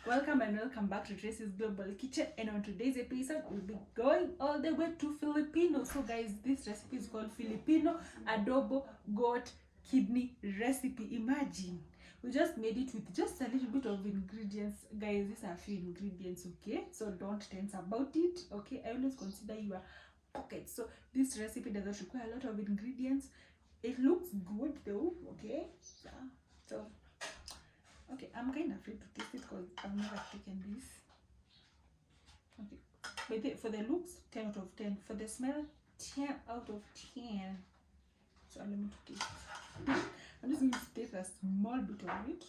Welcome and welcome back to Tracy's Global Kitchen, and on today's episode we'll be going all the way to Filipino. So guys, this recipe is called Filipino Adobo goat kidney recipe. Imagine we just made it with just a little bit of ingredients. Guys, these are a few ingredients, okay? So don't tense about it, okay? I always consider your pockets. So this recipe doesn't require a lot of ingredients. It looks good though, okay? So okay, I'm kind of afraid to taste it because I've never taken this. Okay, but for the looks, 10 out of 10. For the smell, 10 out of 10. So let me taste it. I'm just going to taste a small bit of it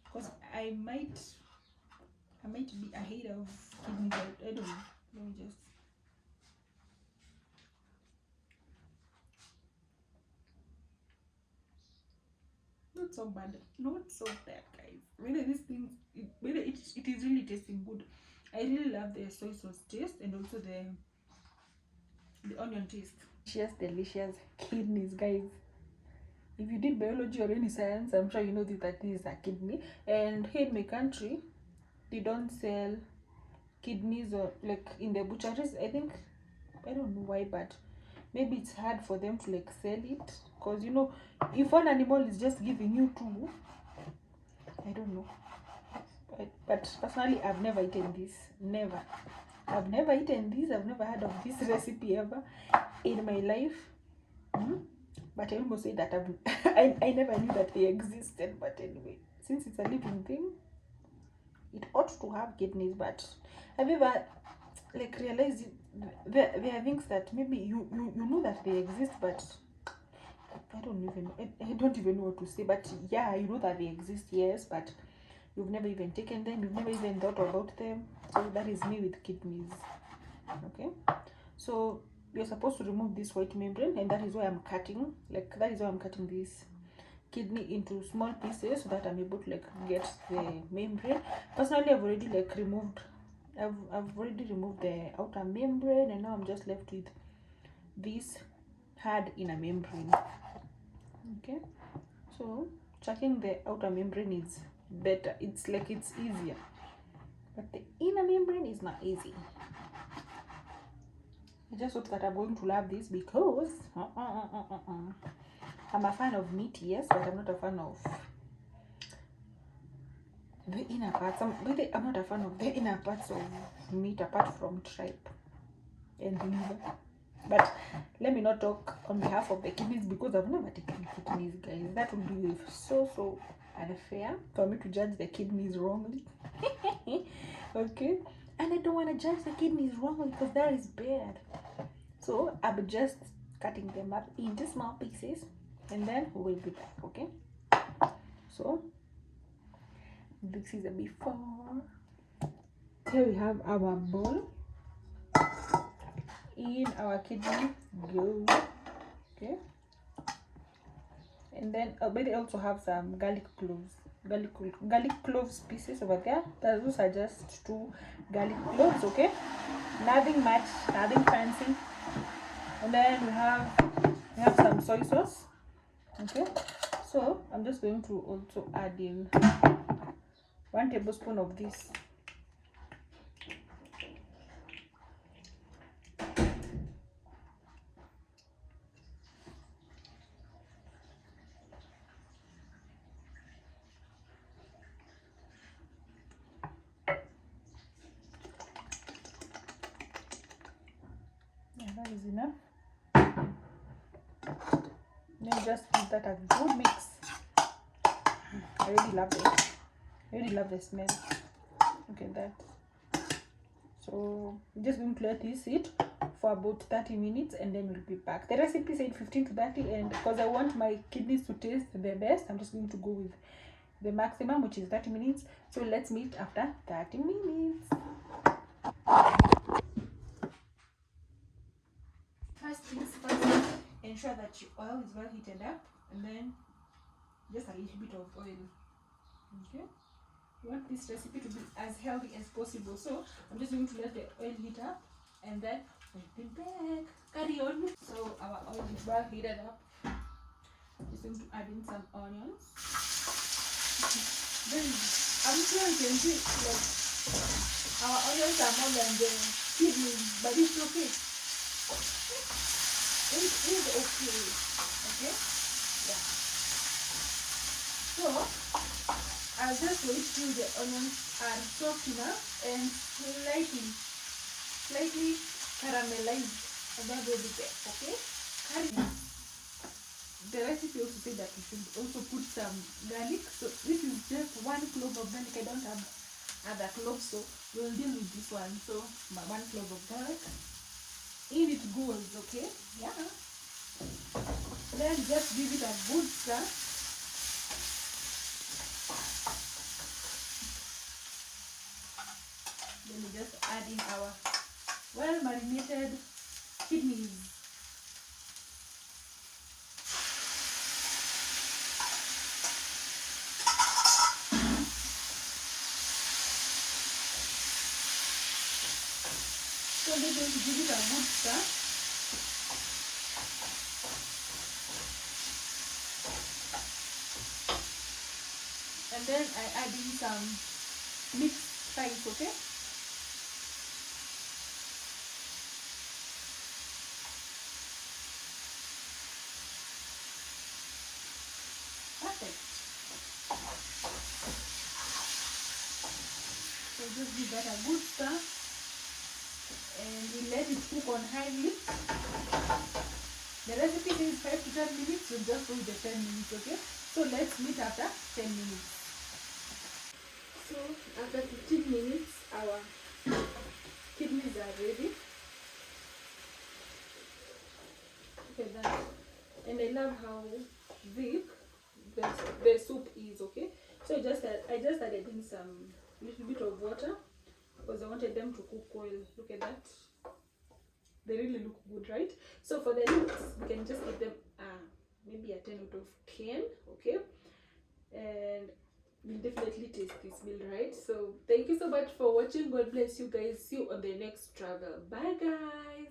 because I might be ahead of kidney, but I don't know. Let me just. Not so bad, guys. Really, this thing, it is really tasting good. I really love the soy sauce taste and also the onion taste. Delicious kidneys, guys. If you did biology or any science, I'm sure you know that this is a kidney. And here in my country, they don't sell kidneys or like in the butcheries. I think, I don't know why, but maybe it's hard for them to like sell it, because you know, if one animal is just giving you two, I don't know. But personally, I've never eaten this. Never. I've never eaten this. I've never heard of this recipe ever in my life. But I almost say that I never knew that they existed. But anyway, since it's a living thing, it ought to have kidneys. But have you ever like realized there are things that maybe you know that they exist, but I don't even know what to say. But yeah, you know that they exist, yes, but you've never even taken them, you've never even thought about them. So that is me with kidneys. Okay, so you're supposed to remove this white membrane, and that is why I'm cutting this kidney into small pieces so that I'm able to like get the membrane. Personally, I've already removed the outer membrane, and now I'm just left with this hard inner membrane. Okay, so checking the outer membrane is better. It's easier, but the inner membrane is not easy. I just hope that I'm going to love this because I'm a fan of meat, yes, but I'm not a fan of the inner parts. I'm not a fan of the inner parts of meat apart from tripe and liver. But let me not talk on behalf of the kidneys because I've never taken kidneys, guys. That would be so unfair for me to judge the kidneys wrongly. Okay, and I don't want to judge the kidneys wrongly because that is bad. So I'm just cutting them up into small pieces, and then we'll be back. Okay, so this is a before. Here we have our bowl. In our kidney go. Okay, and then they also have some garlic cloves pieces over there. Those are just 2 garlic cloves. Okay, nothing much, nothing fancy. And then we have some soy sauce. Okay, so I'm just going to also add in 1 tablespoon of this. That is enough. Then just give that a good mix. I really love the smell. Okay, that. So I'm just going to let this sit for about 30 minutes and then we'll be back. The recipe said 15 to 30, and because I want my kidneys to taste the best, I'm just going to go with the maximum, which is 30 minutes. So let's meet after 30 minutes. First things first, ensure that your oil is well heated up, and then just a little bit of oil. Okay, you want this recipe to be as healthy as possible, so I'm just going to let the oil heat up and then we'll be back. Carry on. So our oil is well heated up. Just going to add in some onions. Then I'm sure you can see like our onions are more than the kidneys, but it's okay. It is okay. Okay? Yeah. So I'll just wait till the onions are soft enough and slightly caramelized, and that will be there. Okay? The recipe also said that we should also put some garlic. So this is just 1 clove of garlic. I don't have other cloves, so we'll deal with this one. So my 1 clove of garlic. In it goes, okay? Yeah. Then just give it a good stir. Then we just add in our well marinated kidneys. So we're going to give it a good stir. And then I add in some mixed spice, okay? Perfect. So just give that a good stir. And we let it cook on high heat. The recipe says 5 to 10 minutes, so just wait the 10 minutes, okay? So let's meet after 10 minutes. So after 15 minutes, our kidneys are ready. Look at that. And I love how thick the soup is, okay? So I just added in some little bit of water because I wanted them to cook well. Look at that. They really look good, right? So for the looks, we can just give them maybe a 10 out of 10, okay? And we'll definitely taste this meal, right? So thank you so much for watching. God bless you guys. See you on the next travel. Bye guys.